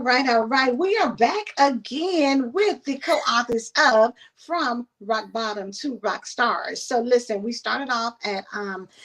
All right. We are back again with the co-authors of From Rock Bottom to Rock Stars. So listen, we started off at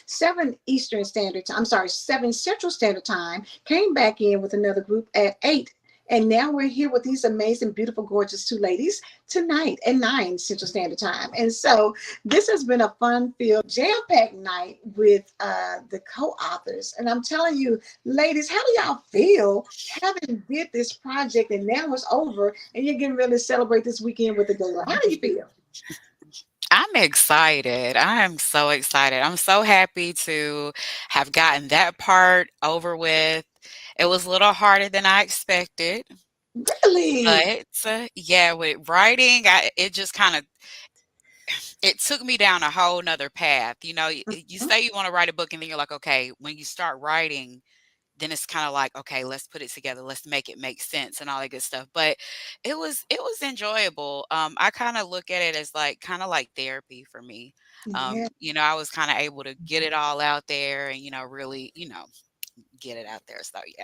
7 Eastern Standard Time. I'm sorry, 7 Central Standard Time. Came back in with another group at 8. And now we're here with these amazing, beautiful, gorgeous two ladies tonight at 9 Central Standard Time. And so this has been a fun-filled, jam-packed night with the co-authors. And I'm telling you, ladies, how do y'all feel having did this project and now it's over and you're getting ready to celebrate this weekend with the gala? How do you feel? I'm excited. I am so excited. I'm so happy to have gotten that part over with. It was a little harder than I expected, Really? but yeah, with writing, it just kind of it took me down a whole nother path. You Mhm. say you want to write a book, and then you're like, okay, when you start writing, then it's kind of like, okay, let's put it together, let's make it make sense and all that good stuff. But it was enjoyable. I kind of look at it as like kind of like therapy for me. Yeah. I was kind of able to get it all out there and really, get it out there. So yeah.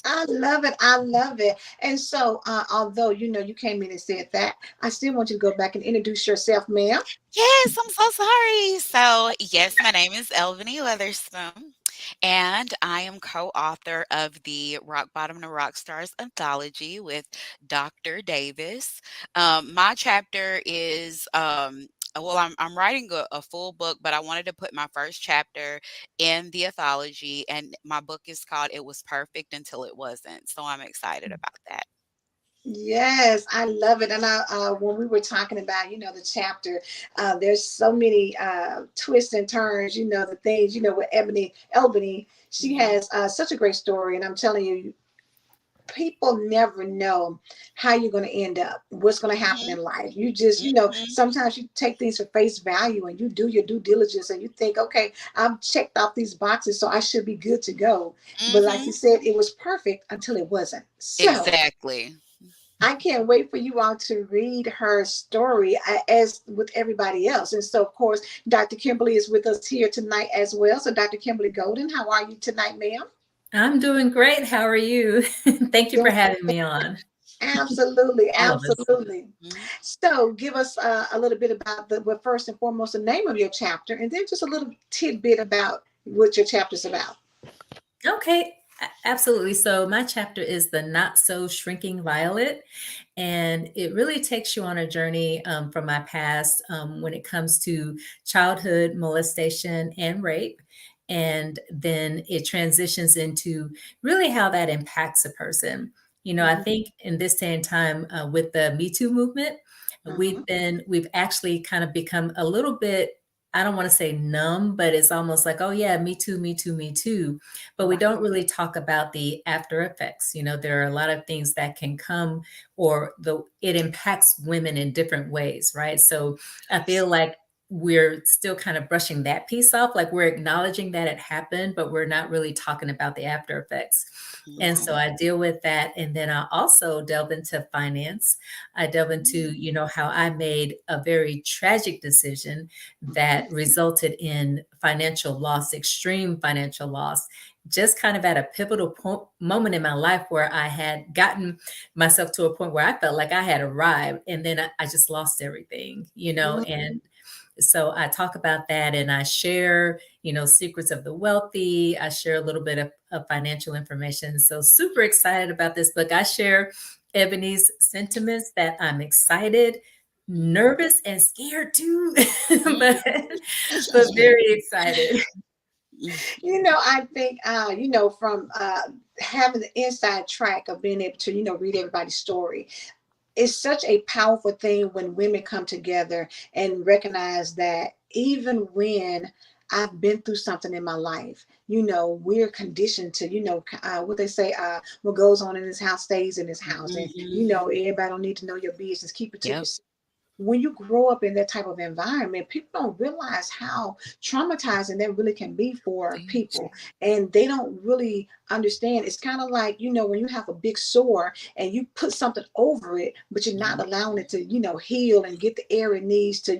I love it. I love it. And so, although you came in and said that, I still want you to go back and introduce yourself, ma'am. Yes, I'm so sorry. So, yes, my name is Elvany Weatherspoon, and I am co-author of the Rock Bottom to Rock Stars Anthology with Dr. Davis. My chapter is, well, I'm writing a full book, but I wanted to put my first chapter in the anthology, and my book is called It Was Perfect Until It Wasn't. So I'm excited about that. Yes, I love it. And when we were talking about, the chapter, there's so many twists and turns. The things, with Albany, she Mhm. has such a great story, and I'm telling you, people never know how you're going to end up, what's going to happen Mhm. in life. You just, Mhm. sometimes you take things for face value and you do your due diligence and you think, okay, I've checked off these boxes, so I should be good to go. But like you Mhm. said, it was perfect until it wasn't. So Exactly. I can't wait for you all to read her story as with everybody else. And so, of course, Dr. Kimberly is with us here tonight as well. So, Dr. Kimberly Golden, how are you tonight, ma'am? I'm doing great. How are you? Thank you for Doing having me on. absolutely, All of us. absolutely. Mhm. So, give us a little bit about well, first and foremost, the name of your chapter, and then just a little tidbit about what your chapter's about. Okay, absolutely. So, my chapter is The Not So Shrinking Violet, and it really takes you on a journey from my past when it comes to childhood molestation and rape. And then it transitions into really how that impacts a person. I Mhm, think in this day and time with the Me Too movement, mhm, we've actually kind of become a little bit, I don't want to say numb, but it's almost like, oh yeah, me too, me too, me too. But we right. don't really talk about the after effects. There are a lot of things that can come, or it impacts women in different ways, right? So I feel like we're still kind of brushing that piece off, like we're acknowledging that it happened, but we're not really talking about the after effects. And Mhm. so I deal with that. And then I also delve into finance. I delve into, how I made a very tragic decision that resulted in financial loss, extreme financial loss, just kind of at a pivotal moment in my life where I had gotten myself to a point where I felt like I had arrived, and then I just lost everything, Mhm. and so I talk about that, and I share, secrets of the wealthy. I share a little bit of financial information. So super excited about this book. I share Ebony's sentiments that I'm excited, nervous, and scared too, but very excited. I think, from having the inside track of being able to, read everybody's story, it's such a powerful thing when women come together and recognize that even when I've been through something in my life, we're conditioned to, what they say, what goes on in this house stays in this house. And, Mhm. everybody don't need to know your business. Keep it to Yep. yourself. when you grow up in that type of environment, people don't realize how traumatizing that really can be for Yes. people. And they don't really understand. It's kind of like, when you have a big sore and you put something over it, but you're not Mhm. allowing it to, heal and get the air it needs to,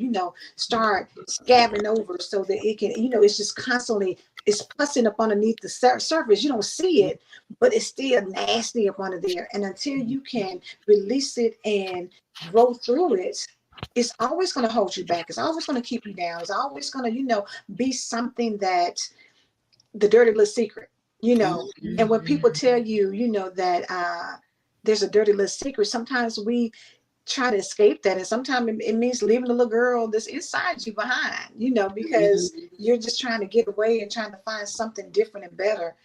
start scabbing over so that it can, it's just constantly, it's pussing up underneath the surface. You don't see it, but it's still nasty up under there. And until you can release it and grow through it, it's always going to hold you back. It's always going to keep you down. It's always going to, be something that the dirty little secret. Mhm. And when people Mhm. tell you, that there's a dirty little secret, sometimes we try to escape that. And sometimes it means leaving the little girl that's inside you behind, Mhm. because you're just trying to get away and trying to find something different and better.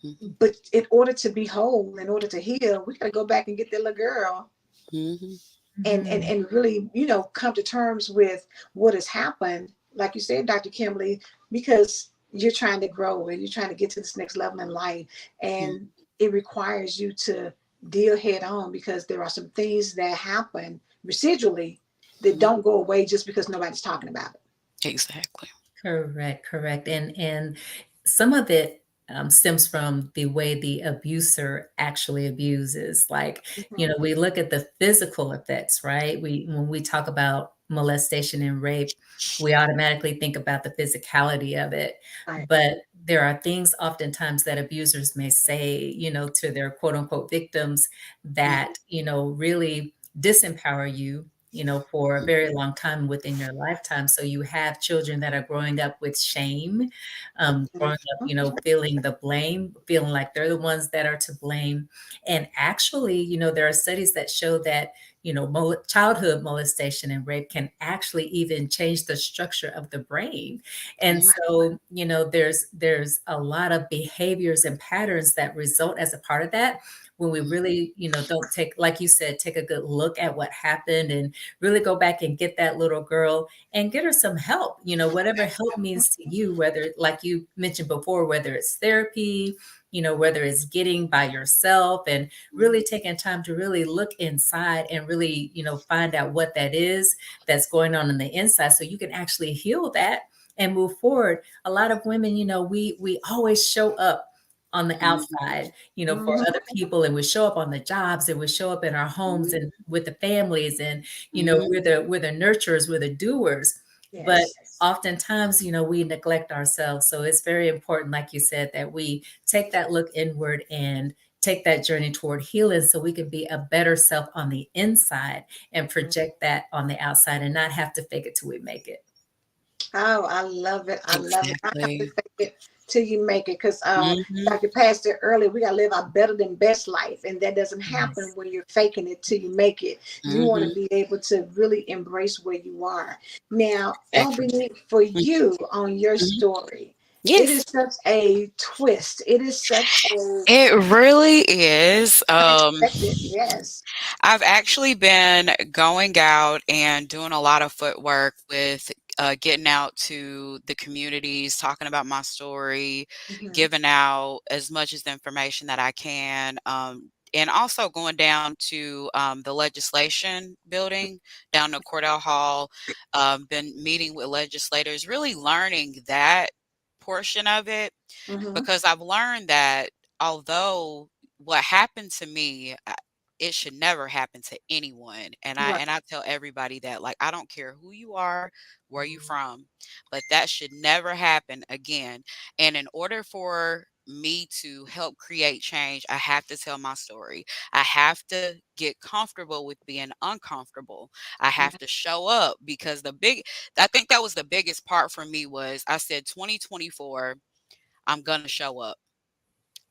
Mhm. But in order to be whole, in order to heal, we got to go back and get that little girl Mhm. and really, come to terms with what has happened, like you said, Dr. Kimberly, because you're trying to grow and you're trying to get to this next level in life. Mhm. And it requires you to deal head on, because there are some things that happen residually that Mhm. don't go away just because nobody's talking about it. Exactly. Correct, correct. And some of it stems from the way the abuser actually abuses. Like, Mhm. we look at the physical effects, right? When we talk about molestation and rape, we automatically think about the physicality of it. Right. But there are things oftentimes that abusers may say, to their quote unquote victims Mhm. that, really disempower you, for a very long time within your lifetime. So you have children that are growing up with shame, growing up, feeling the blame, feeling like they're the ones that are to blame. And actually, there are studies that show that, childhood molestation and rape can actually even change the structure of the brain. And Mhm. so, there's a lot of behaviors and patterns that result as a part of that when we really, don't take, like you said, take a good look at what happened and really go back and get that little girl and get her some help, whatever help means to you, whether, like you mentioned before, whether it's therapy, whether it's getting by yourself and really taking time to really look inside and really, find out what that is that's going on the inside so you can actually heal that and move forward. A lot of women, we always show up on the Mhm. outside, for Mhm. other people, and we show up on the jobs and we show up in our homes and with the families, and Mhm. we're the nurturers, we're the doers. But Yes. oftentimes, we neglect ourselves. So it's very important, like you said, that we take that look inward and take that journey toward healing so we can be a better self on the inside and project that on the outside and not have to fake it till we make it. Oh, I love it. I love it. I have to Exactly. fake it till you make it. Because Mhm. like you passed it earlier, we gotta live our better than best life. And that doesn't happen Yes. when you're faking it till you make it. You want to Mhm. be able to really embrace where you are. Now, Exactly. LB, for Mhm. you on your Mhm. story, it Yes. is such a twist. It is such a It really is. unexpected. Yes. I've actually been going out and doing a lot of footwork with getting out to the communities, talking about my story, Hmm. giving out as much as the information that I can. And also going down to the legislation building down to Cordell Hall, been meeting with legislators, really learning that portion of it Hmm. because I've learned that although what happened to me, it should never happen to anyone. And I Right. and I tell everybody that like I don't care who you are, where you from, but that should never happen again. And in order for me to help create change, I have to tell my story. I have to get comfortable with being uncomfortable. I have to show up because I think that was the biggest part for me was I said 2024 I'm going to show up.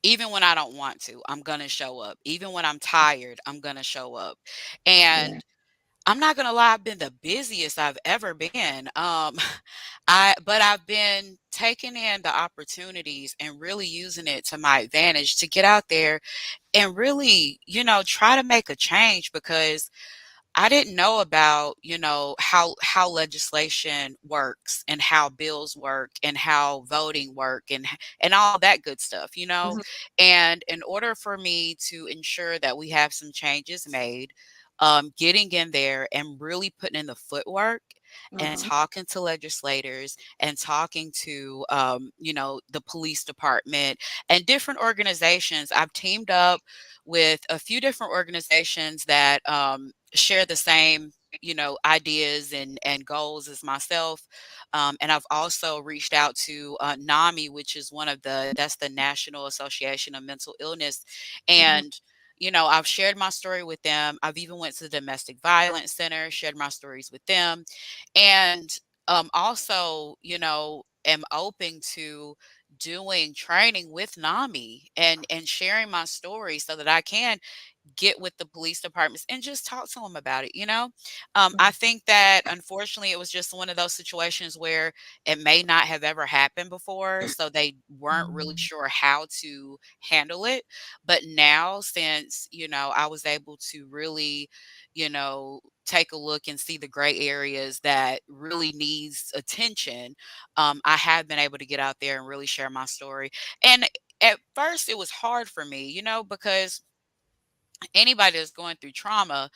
Even when I don't want to, I'm going to show up. Even when I'm tired, I'm going to show up. Yeah. And I'm not going to lie, I've been the busiest I've ever been. But I've been taking in the opportunities and really using it to my advantage to get out there and really, try to make a change because I didn't know about, how legislation works and how bills work and how voting work and all that good stuff. Hmm. And in order for me to ensure that we have some changes made, getting in there and really putting in the footwork and Mhm. talking to legislators and talking to, the police department and different organizations. I've teamed up with a few different organizations that share the same, ideas and goals as myself. And I've also reached out to NAMI, which is that's the National Association of Mental Illness. Mhm. And I've shared my story with them. I've even went to the domestic violence center, shared my stories with them, and also, am open to doing training with NAMI and sharing my story so that I can get with the police departments and just talk to them about it. I think that unfortunately it was just one of those situations where it may not have ever happened before, so they weren't really Mm, sure how to handle it. But now, since I was able to really take a look and see the gray areas that really needs attention, I have been able to get out there and really share my story. And at first it was hard for me, because anybody that's going through trauma,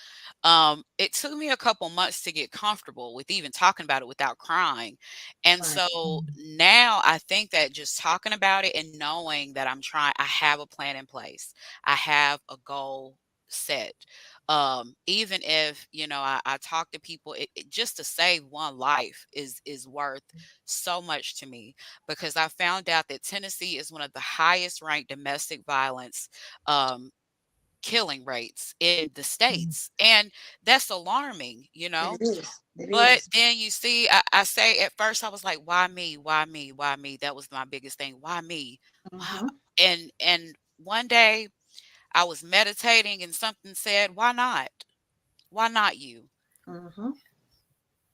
it took me a couple months to get comfortable with even talking about it without crying. And Right. so mm, now I think that just talking about it and knowing that I have a plan in place, I have a goal set. Even if, I talk to people, just to save one life is worth so much to me, because I found out that Tennessee is one of the highest ranked domestic violence killing rates in the mm, states. And that's alarming. It is. It But is. then you see, I say at first I was like, why me? Why me? Why me? That was my biggest thing. Why me? Why? Mhm. And one day I was meditating and something said, why not? Why not you? Mhm.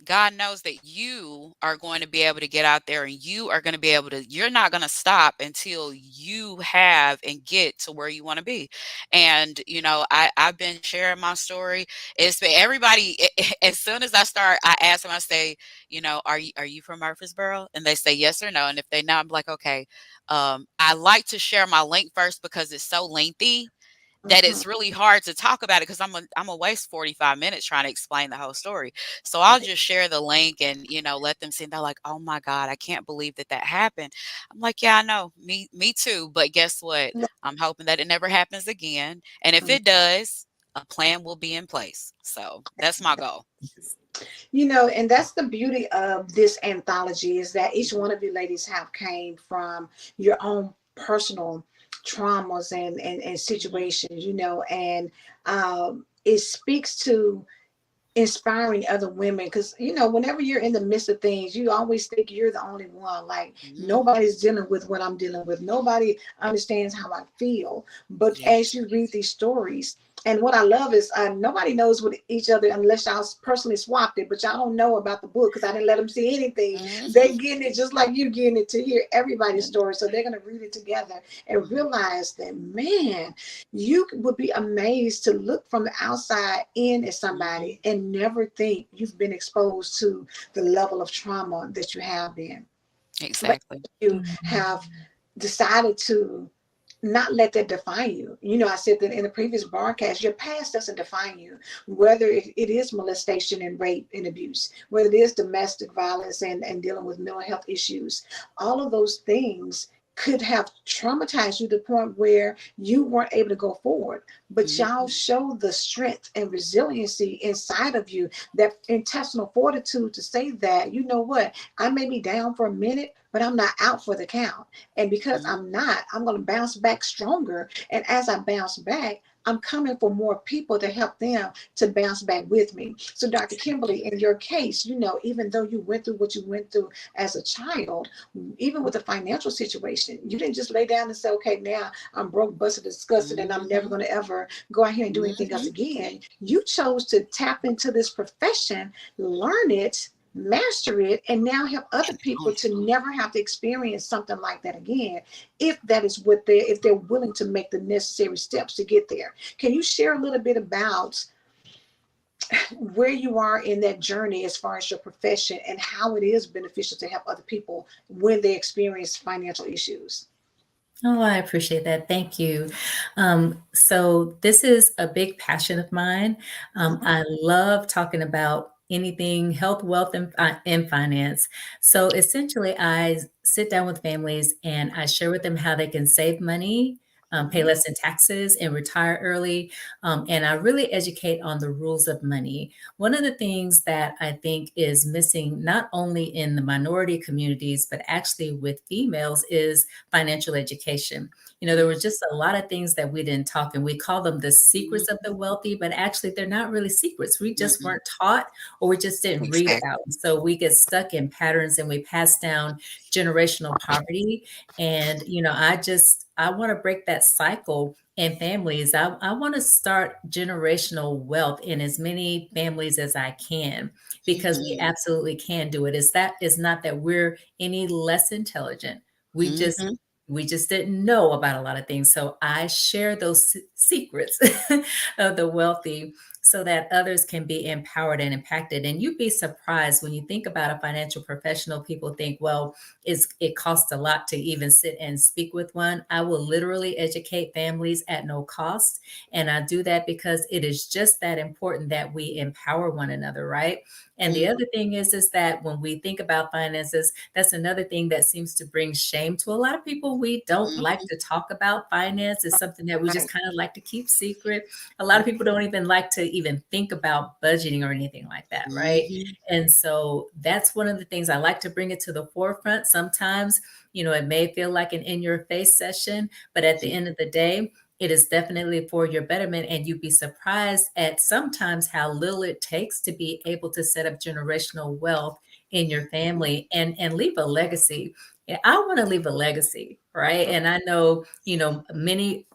God knows that you are going to be able to get out there and you are going to be able to, you're not going to stop until you have and get to where you want to be. And, I've been sharing my story. It's been everybody, as soon as I start, I ask them, I say, are you from Murfreesboro? And they say yes or no. And if they know, I'm like, okay. I like to share my link first because it's so lengthy that Mhm. it's really hard to talk about it, because I'm a waste 45 minutes trying to explain the whole story. So I'll Right. just share the link and let them see. And they're like, "Oh my God, I can't believe that happened." I'm like, "Yeah, I know, me too." But guess what? I'm hoping that it never happens again. And if Mhm. it does, a plan will be in place. So that's my goal. And that's the beauty of this anthology, is that each one of you ladies have came from your own personal traumas and Mhm. situations, and it speaks to inspiring other women, because whenever you're in the midst of things, you always think you're the only one, like Mhm. nobody's dealing with what I'm dealing with, nobody understands how I feel. But Yeah. as you read these stories, and what I love is, nobody knows what each other unless y'all personally swapped it, but y'all don't know about the book because I didn't let them see anything. Mhm. They getting it just like you getting it, to hear everybody's story, so they're going to read it together and Mhm. realize that, man, you would be amazed to look from the outside in at Mhm. somebody and never think you've been exposed to the level of trauma that you have been. But Exactly. you mm, have decided to not let that define you. I said that in the previous broadcast, your past doesn't define you, whether it is molestation and rape and abuse, whether it is domestic violence and dealing with mental health issues. All of those things could have traumatized you to the point where you weren't able to go forward. But y'all Mhm. show the strength and resiliency inside of you, that intestinal fortitude to say that, you know what, I may be down for a minute, but I'm not out for the count. And because Mhm. I'm not, I'm going to bounce back stronger. And as I bounce back, I'm coming for more people to help them to bounce back with me. So, Dr. Exactly. Kimberly, in your case, even though you went through what you went through as a child, even with the financial situation, you didn't just lay down and say, okay, now I'm broke, busted, disgusted, and I'm never Mhm. going to ever go out here and do anything else Mhm. again. You chose to tap into this profession, learn it, master it, and now help other And people own it. to never have to experience something like that again, if that is what if they're willing to make the necessary steps to get there. Can you share a little bit about where you are in that journey as far as your profession, and how it is beneficial to help other people when they experience financial issues? Oh, I appreciate that. Thank you. So this is a big passion of mine. Mhm. I love talking about anything health, wealth, and finance. So essentially, I sit down with families and I share with them how they can save money, pay Mhm. less in taxes, and retire early. And I really educate on the rules of money. One of the things that I think is missing, not only in the minority communities, but actually with females, is financial education. You know, there were just a lot of things that we didn't talk, and we call them the secrets of the Mhm. wealthy, but actually they're not really secrets. We just Mhm. weren't taught, or we just didn't read about Exactly. them. So we get stuck in patterns and we pass down generational poverty. And, you know, I want to break that cycle in families. I want to start generational wealth in as many families as I can, because we Mhm. absolutely can do it. Is not that we're any less intelligent. We just Mhm. we just didn't know about a lot of things. So I share those secrets of the wealthy so that others can be empowered and impacted. And you'd be surprised when you think about a financial professional. People think, well, it costs a lot to even sit and speak with one. I will literally educate families at no cost. And I do that because it is just that important that we empower one another, right? And the Mhm. other thing is that when we think about finances, that's another thing that seems to bring shame to a lot of people. We don't like Mhm. to talk about finance. It's something that we just Right. kind of like to keep secret. A lot of people don't even like to even think about budgeting or anything like that, right? Mhm. And so that's one of the things I like to bring it to the forefront. Sometimes, you know, it may feel like an in your face session, but at the end of the day, it is definitely for your betterment. And you'd be surprised at sometimes how little it takes to be able to set up generational wealth in your Mhm. family and leave a legacy. Yeah, I want to leave a legacy, right? And I know, you know, many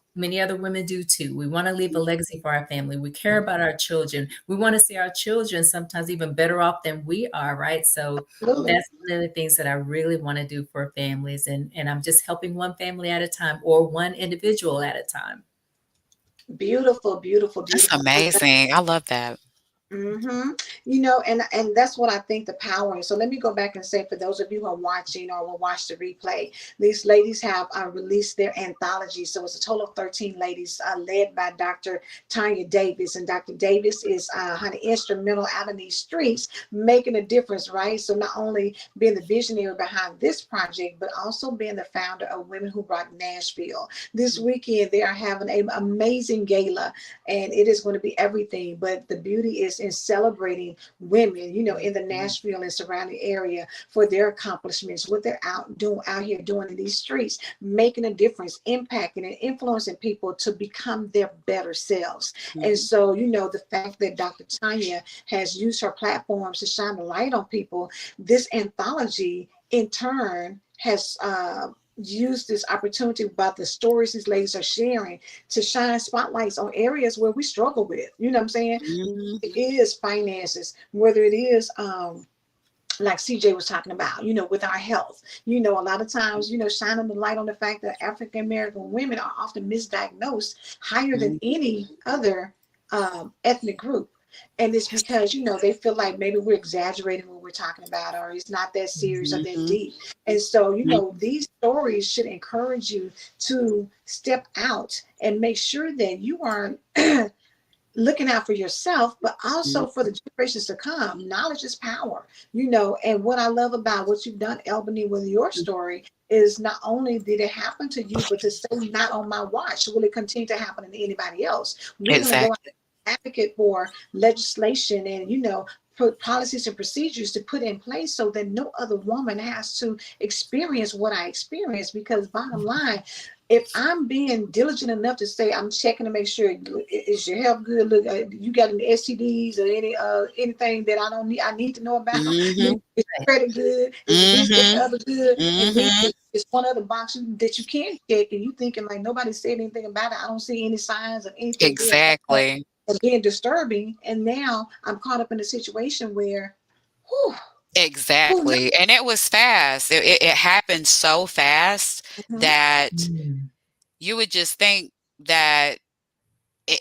other women do too. We want to leave a legacy for our family. We care about our children. We want to see our children sometimes even better off than we are, right? So Absolutely. that's one of the things that I really want to do for families. And I'm just helping one family at a time or one individual at a time. Beautiful, beautiful, That's beautiful. amazing. I love that. Mm-hmm. You know, and that's what I think the power is. So let me go back and say, for those of you who are watching or will watch the replay, these ladies have released their anthology. So it's a total of 13 ladies, led by Dr. Tanya Davis, and Dr. Davis is honey, instrumental out in these streets, making a difference, right? So not only being the visionary behind this project, but also being the founder of Women Who Rock Nashville. This weekend they are having an amazing gala, and it is going to be everything. But the beauty is in celebrating women, you know, in the Mhm. Nashville and surrounding area for their accomplishments, what they're out here doing in these streets, making a difference, impacting and influencing people to become their better selves. And Mhm. so, you know, the fact that Dr. Tanya has used her platforms to shine the light on people, this anthology in turn has used this opportunity about the stories these ladies are sharing to shine spotlights on areas where we struggle with. You know what I'm saying? It Mhm. is finances, whether it is like CJ was talking about, you know, with our health. You know, a lot of times, you know, shining the light on the fact that African American women are often misdiagnosed higher than Mhm. any other ethnic group. And it's Yes. because, you know, they feel like maybe we're exaggerating what we're talking about, or it's not that serious or that Mhm. Mhm. deep. And so, you Mhm. know, these stories should encourage you to step out and make sure that you are looking out for yourself, but also for the generations to come. Knowledge is power, you know. And what I love about what you've done, Albany, with your Mhm. story is not only did it happen to you, but to say not on my watch, will it continue to happen to anybody else? We're going to go out Exactly. and advocate for legislation and, you know, put policies and procedures to put in place so that no other woman has to experience what I experienced. Because bottom line, if I'm being diligent enough to say I'm checking to make sure is your health good, look, you got any STDs or anything that I need to know about. Look, Mhm. is your credit good? Is this that, Mhm. other good? And then Mhm. it's one other box that you can check, and you thinking like nobody said anything about it. I don't see any signs of anything being wrong Exactly. or being disturbing. And now I'm caught up in a situation where, whew, who knows? Exactly. And it was fast. It happened so fast Mhm. that Mm. you would just think that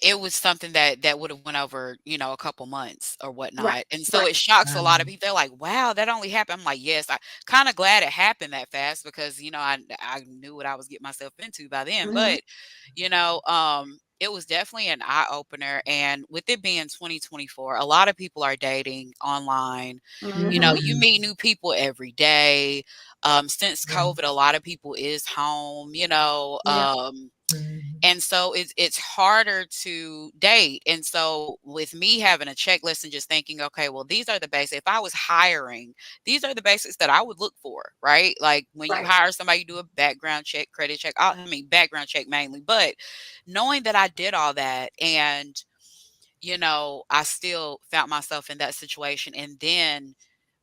it was something that would have went over, a couple months or Right. whatnot. And so Right. it shocks a lot of Um, people. They're like, wow, that only happened. I'm like, yes, I kind of glad it happened that fast because, I knew what I was getting myself into by then. Mm-hmm. But, it was definitely an eye opener. And with it being 2024, a lot of people are dating online. Mm-hmm. You meet new people every day. Since yeah. COVID, a lot of people is home, Yeah. Mhm. and so it's harder to date. And so with me having a checklist and just thinking, okay, well, these are the basics. If I was hiring, these are the basics that I would look for, right? Like when you Right. hire somebody, you do a background check, credit check. I mean, background check mainly, but knowing that I did all that and I still found myself in that situation and then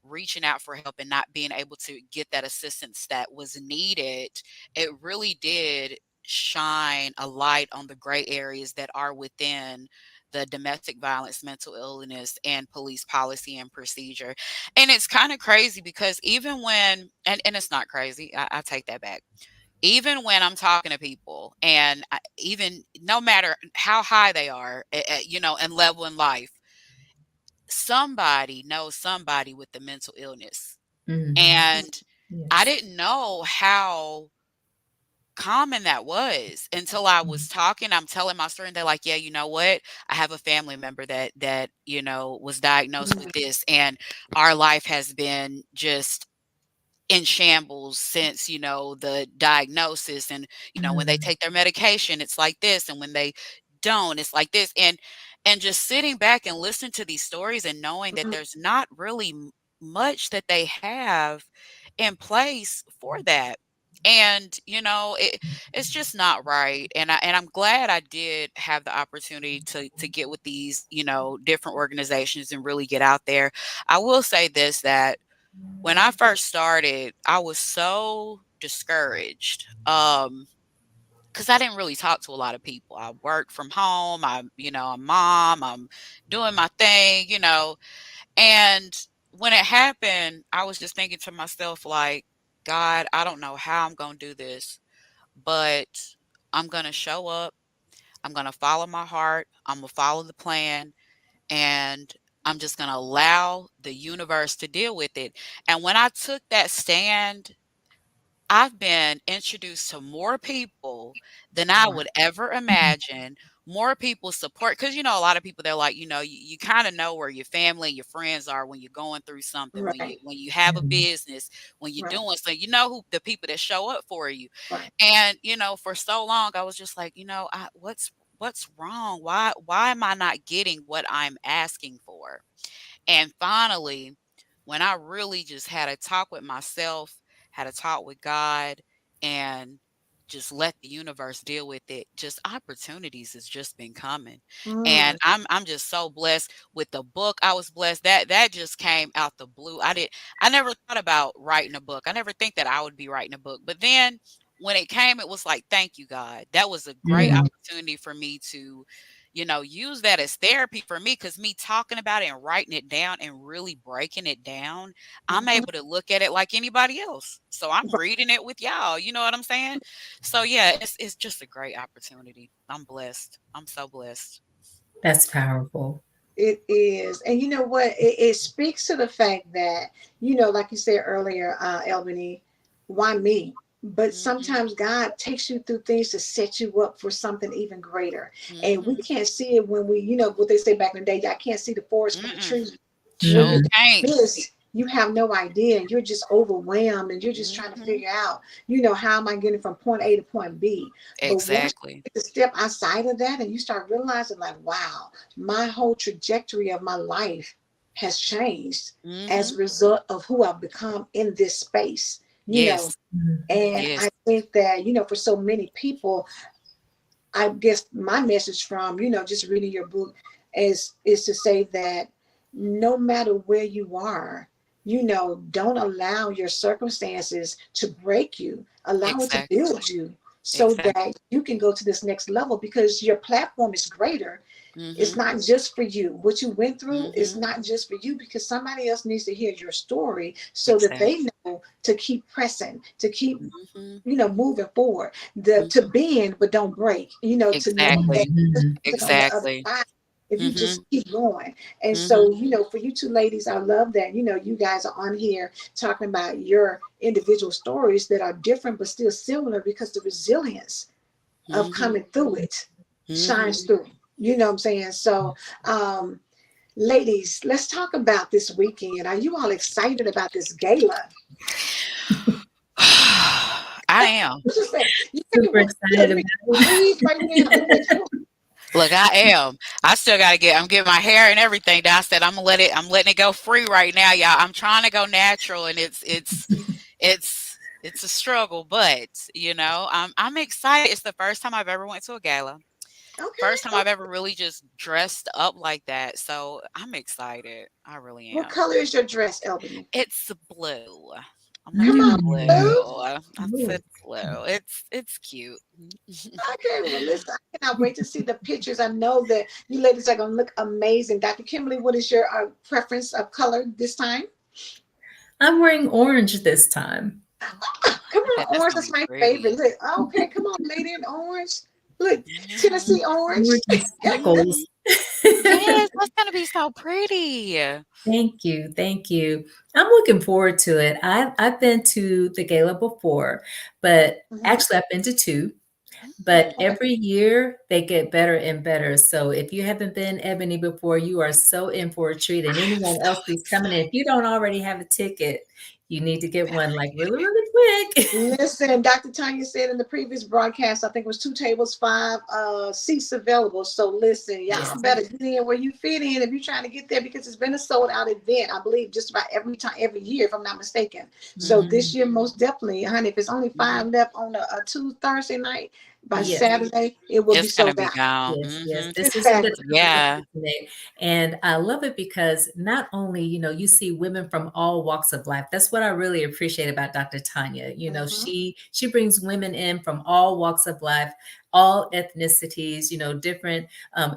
reaching out for help and not being able to get that assistance that was needed, it really did shine a light on the gray areas that are within the domestic violence, mental illness, and police policy and procedure. And it's kind of crazy because even when, and it's not crazy, I take that back, even when I'm talking to people and even no matter how high they are, and level in life, somebody knows somebody with the mental illness. Mhm. And I Yes. didn't know how common that was until I was Mhm. talking. I'm telling my story and they're like, yeah, you know what? I have a family member that, was diagnosed with this and our life has been just in shambles since the diagnosis. And when they Mhm. take their medication it's like this, and when they don't it's like this. And just sitting back and listening to these stories and knowing that Mm-hmm. there's not really much that they have in place for that. And it's just not right. And I'm glad I did have the opportunity to get with these different organizations and really get out there. I will say this, that when I first started, I was so discouraged. Because I didn't really talk to a lot of people. I worked from home. I'm a mom. I'm doing my thing. And when it happened, I was just thinking to myself, like, God, I don't know how I'm going to do this, but I'm going to show up. I'm going to follow my heart. I'm going to follow the plan. And I'm just going to allow the universe to deal with it. And when I took that stand, I've been introduced to more people than I Right. would ever Mhm. imagine. More people support because a lot of people, they're like, you kind of know where your family and your friends are when you're going through something, when you Right. when you have a Mhm. business, when you're Right. doing so, who the people that show up for you. Right. And for so long I was just like, what's wrong? Why am I not getting what I'm asking for? And finally, when I really just had a talk with myself, had a talk with God, and just let the universe deal with it, just opportunities has just been coming. And Mm. I'm just so blessed with the book. I was blessed that just came out the blue. I never thought about writing a book. I never think that I would be writing a book. But then when it came, it was like, thank you, God. That was a great Mhm. opportunity for me to use that as therapy for me, because me talking about it and writing it down and really breaking it down, I'm Mhm. able to look at it like anybody else. So I'm Right. reading it with y'all. You know what I'm saying? So yeah, it's just a great opportunity. I'm blessed. I'm so blessed. That's powerful. It is. And you know what? It speaks to the fact that, like you said earlier, Albany, why me? But Mhm. sometimes God takes you through things to set you up for something even greater. And we Mhm. can't see it when we, what they say back in the day, I can't see the forest for the Mm-mm. trees. When Sure you Mhm. can't. this, you have no idea, and you're just overwhelmed, and you're just trying to Mhm. figure out, how am I getting from point A to point B? But once Exactly. you take a step outside of that, and you start realizing, like, wow, my whole trajectory of my life has changed as Mhm. a result of who I've become in this space. You know, Yes. Mhm. and Yes. I think that, for so many people, I guess my message from, just reading your book is to say that no matter where you are, don't allow your circumstances to break you. Allow it to Exactly. build you so Exactly. that you can go to this next level because your platform is greater. It's Mhm. not just for you. What you went through is Mhm. not just for you because somebody else needs to hear your story so that Exactly. they know to keep pressing, to keep, Mhm. moving forward, to Mhm. bend but don't break, to know that Exactly. Mhm. on the other Exactly. side if you just Mhm. keep going. And so, Mhm. for you two ladies, I love that, you guys are on here talking about your individual stories that are different but still similar because the resilience of Mhm. coming through it Mhm. shines through. You know what I'm saying? So, um, ladies, let's talk about this weekend. Are you all excited about this gala? I am. What you say? You can't Super look, excited let me about breathe right now. Let me make sure. Look, I am. I still gotta I'm getting my hair and everything down. I said I'm letting it go free right now, y'all. I'm trying to go natural and it's a struggle, but I'm excited. It's the first time I've ever went to a gala. Okay. First time I've Okay. ever really just dressed up like that. So I'm excited. I really What am. color is your dress, Albany? It's blue. I'm gonna Come do on, Mm. Blue. blue. I Ooh. said blue. It's cute. Okay, well, listen, I cannot wait to see the pictures. I know that you ladies are going to look amazing. Dr. Kimberly, what is your preference of color this time? I'm wearing orange this time. Come I bet on, that's orange. gonna That's be my favorite. pretty. Look, okay, come on, lady in orange. Look, Yeah. Tennessee orange. Orange and Mhm. speckles. Yes, that's gonna be so pretty. Thank you, thank you. I'm looking forward to it. I've been to the gala before, but Mhm. actually I've been to 2, but Mm. Okay. every year they get better and better. So if you haven't been Ebony before, you are so in for a treat. And I'm anyone so else who's coming in, if you don't already have a ticket, you need to get one like really, really quick. Listen, Dr. Tanya said in the previous broadcast, I think it was 2 tables, 5 seats available. So listen, Yes. y'all better get in where you fit in if you're trying to get there because it's been a sold out event, I believe, just about every time, every year, if I'm not mistaken. So Mhm. this year, most definitely, honey, if it's only Mhm. 5 left on a two Thursday night, by Yes. Mhm. Saturday, it will be It's gonna sold be out. gone. Yes, yes. Mhm. This isn't the Exactly. time to Yeah. hesitate. And I love it because not only, you see women from all walks of life. That's what I really appreciate about Dr. Tanya. Mhm. She brings women in from all walks of life, all ethnicities, different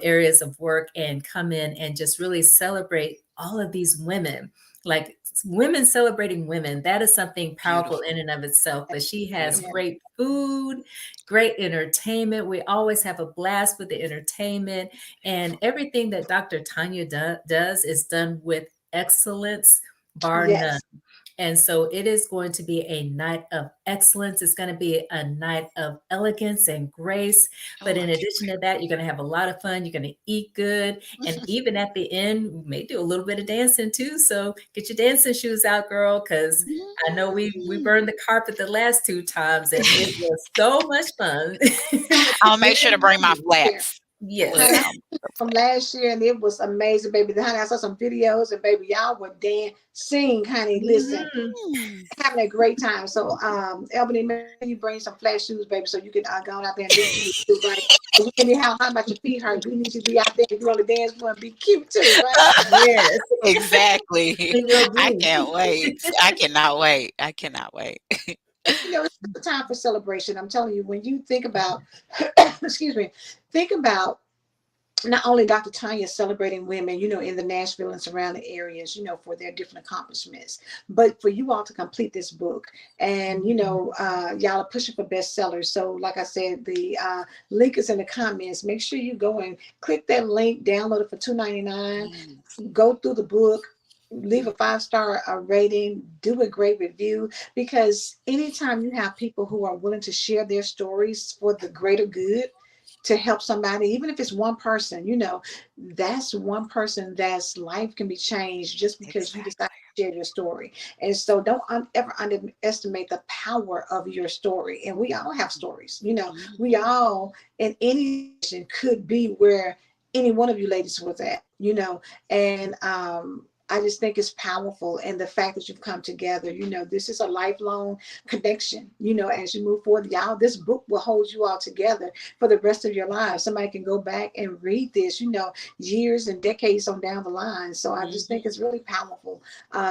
areas of work and come in and just really celebrate all of these women. Like women celebrating women, that is something powerful in Beautiful. and of itself. But she has Yeah. Beautiful. great food, great entertainment. We always have a blast with the entertainment, and everything that Dr. Tanya does is done with excellence, bar none. Yes. And so it is going to be a night of excellence. It's going to be a night of elegance and grace. But Oh, I in can't addition to that, you're going to have a lot of fun. You're going to eat good. And even at the end, we may do a little bit of dancing too. So get your dancing shoes out, girl, because I know we Mm. burned the carpet the last 2 times and it was so much fun. I have I'll make sure to bring my pictures here. flats. Yes. Look, Honey, I I'm so from flat. last year and it was amazing, baby. Honey, I saw some videos and baby, y'all were dance, sing, honey. Listen, Mhm. Mm. having a great time. So, Albany, make sure you bring some flat shoes, baby, so you can go out there and do what you need to do, right? Because we can how hard about your feet hurt. We need you to be out there if you're on the dance floor and be cute too, right? Yes. Exactly. We will I do. can't wait. I cannot wait. I cannot wait. And it's a time for celebration. I'm telling you, when you think about, excuse me, think about not only Dr. Tanya celebrating women, in the Nashville and surrounding areas, for their different accomplishments, but for you all to complete this book. And, y'all are pushing for bestsellers. So, like I said, the link is in the comments. Make sure you go and click that link, download it for $2.99, Yes. go through the book. Leave a 5-star rating, do a great review because anytime you have people who are willing to share their stories for the greater good, to help somebody, even if it's one person, that's one person that's life can be changed just because you decide Exactly. to share your story. And so don't ever underestimate the power of your story. And we all have stories, we Mhm. all in any situation could be where any one of you ladies was at, and I just think it's powerful. And the fact that you've come together, this is a lifelong connection, as you move forward. Y'all, this book will hold you all together for the rest of your lives. Somebody can go back and read this, years and decades on down the line. So I just think Mhm. it's really powerful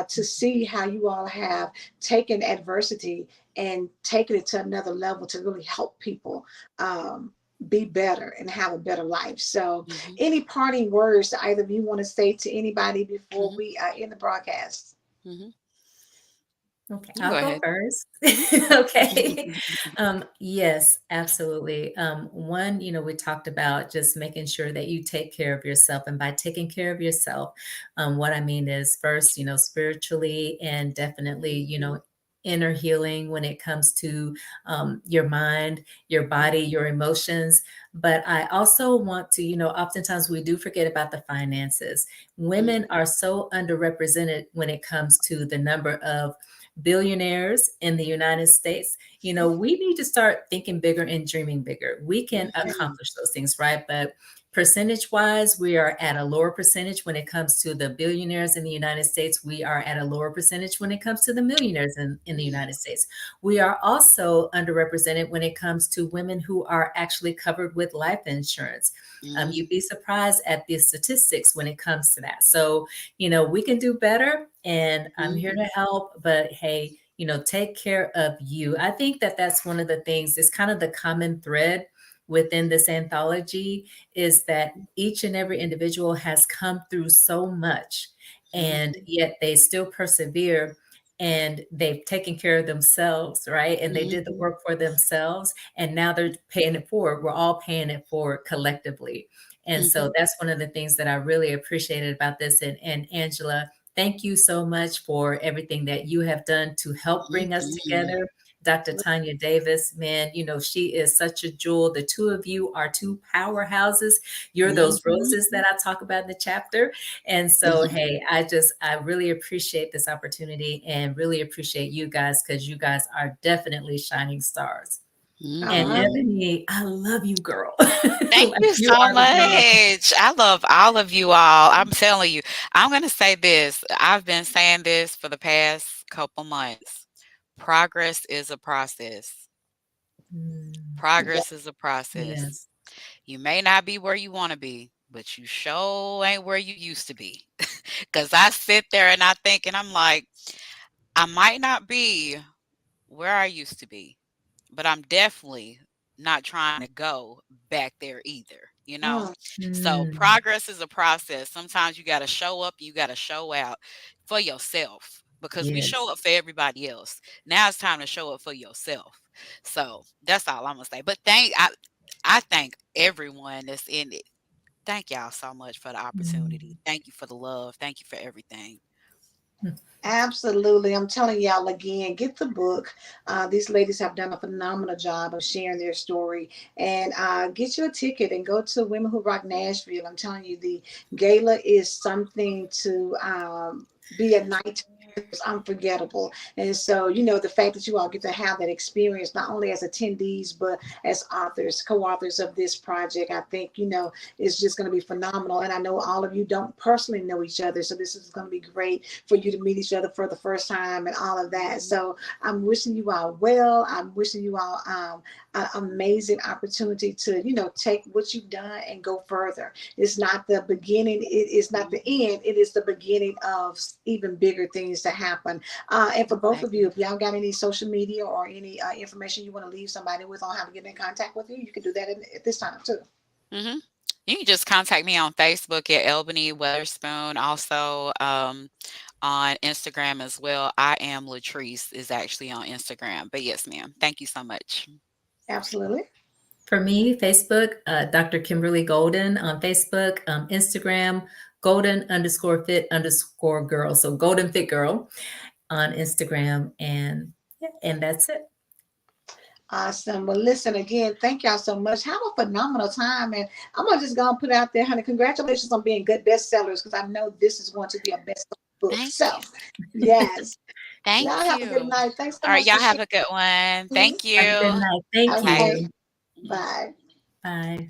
to see how you all have taken adversity and taken it to another level to really help people be better and have a better life. So, Mhm. any parting words that either of you want to say to anybody before Mhm. we end the broadcast? Mhm. Okay, You I'll go go ahead. first. Mhm. Okay. Yes, absolutely. One, we talked about just making sure that you take care of yourself. And by taking care of yourself, what I mean is first, spiritually and definitely, inner healing when it comes to your mind, your body, your emotions. But I also want to, oftentimes we do forget about the finances. Women Mhm. are so underrepresented when it comes to the number of billionaires in the United States. We need to start thinking bigger and dreaming bigger. We can Mhm. accomplish those things, right? But percentage wise, we are at a lower percentage when it comes to the billionaires in the United States. We are at a lower percentage when it comes to the millionaires in the United States. We are also underrepresented when it comes to women who are actually covered with life insurance. You'd Mhm. be surprised at the statistics when it comes to that. So, we can do better, and I'm here to Mhm. help. But hey, take care of you. I think that that's one of the things, it's kind of the common thread within this anthology, is that each and every individual has come through so much, and Mhm. yet they still persevere, and they've taken care of themselves, right? And they did the Mhm. work for themselves, and now they're paying it forward. We're all paying it forward collectively. And so Mhm. that's one of the things that I really appreciated about this. And Angela, thank you so much for everything that you have done to help bring us Mhm. together. Dr. Tanya Davis, man, she is such a jewel. The two of you are two powerhouses. You're those Mhm. roses that I talk about in the chapter. And so, hey, I really appreciate this opportunity and really appreciate you guys, because you guys are definitely shining stars. And Uh, Mhm. Ebony, I love you, girl. Thank Like you you so are the girl. much. I love all of you all. I'm telling you, I'm going to say this. I've been saying this for the past couple months. Progress is a process. Mm, yeah. Progress is a process. yes. You may not be where you want to be, but you sure ain't where you used to be. Because I sit there and I think, and I'm like, I might not be where I used to be, but I'm definitely not trying to go back there either, you know? Mm, So Mm, progress is a process. Sometimes you got to show up, you got to show out for yourself because we show yes. up for everybody else. Now it's time to show up for yourself. So that's all I'm gonna say. But I thank everyone that's in it. Thank y'all so much for the opportunity. Mm. Thank you for the love. Thank you for everything. absolutely. I'm telling y'all again, get the book. These ladies have done a phenomenal job of sharing their story. And get you a ticket and go to Women Who Rock Nashville. I'm telling you, the gala is something to be a night is unforgettable. And so, the fact that you all get to have that experience, not only as attendees, but as authors, co-authors of this project, I think, is just going to be phenomenal. And I know all of you don't personally know each other. So this is going to be great for you to meet each other for the first time and all of that. Mhm. So I'm wishing you all well. I'm wishing you all an amazing opportunity to, take what you've done and go further. It's not the beginning. It is not the Mhm. end. It is the beginning of even bigger things to happen. And for both of Exactly. you, if y'all got any social media or any information you want to leave somebody with on how to get in contact with you, you can do that at this time too. Mhm. You can just contact me on Facebook at Albany Weatherspoon. Also, on Instagram as well. I am Latrice is actually on Instagram. But yes, ma'am. Thank you so much. Absolutely. For me, Facebook, Dr. Kimberly Golden on Facebook, Instagram, golden_fit_girl. So golden fit girl on Instagram. And yeah, and that's it. Awesome. Well, listen again. Thank y'all so much. Have a phenomenal time, and I'm gonna just go and put it out there, honey. Congratulations on being good bestsellers, because I know this is going to be a best book. Thank So, you. yes. Y'all Thank have a good you. night. Thanks so All right, much for y'all have sharing. a good one. Mhm. Thank Have a good you. night. Thank All Bye. right. you. Mhm. Bye. Bye.